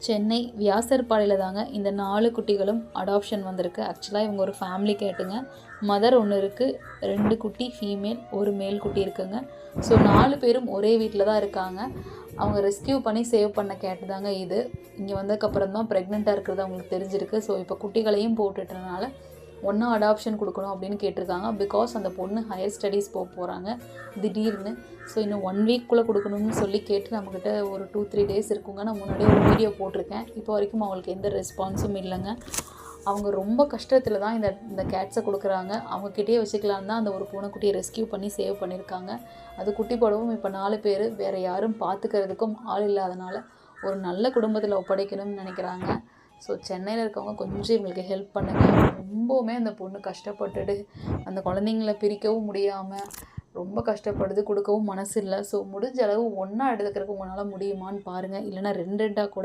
சென்னை வியாசர்பாடியில் தாங்க இந்த 4 குட்டிகளும் அடாப்ஷன் வந்திருக்கு. ஆக்சுவலாக இவங்க ஒரு ஃபேமிலி கேட்டுங்க. மதர் ஒன்று இருக்குது, 2 குட்டி ஃபீமேல், ஒரு மேல் குட்டி இருக்குங்க. ஸோ 4 பேரும் ஒரே வீட்டில் தான் இருக்காங்க. அவங்க ரெஸ்கியூ பண்ணி சேவ் பண்ண கேட்டு தாங்க இது. இங்கே வந்ததுக்கப்புறம் தான் ப்ரெக்னெண்ட்டாக இருக்கிறது அவங்களுக்கு தெரிஞ்சிருக்கு. ஸோ இப்போ குட்டிகளையும் போட்டுட்டனால ஒன்றா அடாப்ஷன் கொடுக்கணும் அப்படின்னு கேட்டிருக்காங்க. பிகாஸ் அந்த பொண்ணு ஹையர் ஸ்டடீஸ் போகிறாங்க திடீர்னு. ஸோ இன்னும் 1 வீக்குள்ளே கொடுக்கணும்னு சொல்லி கேட்டு நம்மக்கிட்ட ஒரு 2-3 டேஸ் இருக்குங்க. நான் முன்னாடியே ஒரு வீடியோ போட்டிருக்கேன். இப்போ வரைக்கும் அவங்களுக்கு எந்த ரெஸ்பான்ஸும் இல்லைங்க. அவங்க ரொம்ப கஷ்டத்தில் தான் இந்த கேட்ஸை கொடுக்குறாங்க. அவங்கக்கிட்டே வச்சுக்கலான்னு தான் அந்த ஒரு பூனைக்குட்டியை ரெஸ்கியூ பண்ணி சேவ் பண்ணியிருக்காங்க. அது குட்டி போடவும் இப்போ 4 பேர் வேறு யாரும் பார்த்துக்கிறதுக்கும் ஆள் இல்லாதனால ஒரு நல்ல குடும்பத்தில் ஒப்படைக்கணும்னு நினைக்கிறாங்க. ஸோ சென்னையில் இருக்கவங்க கொஞ்சம் இவங்களுக்கு ஹெல்ப் பண்ணுங்கள். ரொம்பவுமே அந்த பொண்ணு கஷ்டப்பட்டுட்டு அந்த குழந்தைங்கள பிரிக்கவும் முடியாமல் ரொம்ப கஷ்டப்படுது, கொடுக்கவும் மனசு இல்லை. ஸோ முடிஞ்ச அளவு ஒன்றா எடுத்துக்கிறதுக்கு உங்களால் முடியுமான்னு பாருங்கள். இல்லைனா 2 2 கூட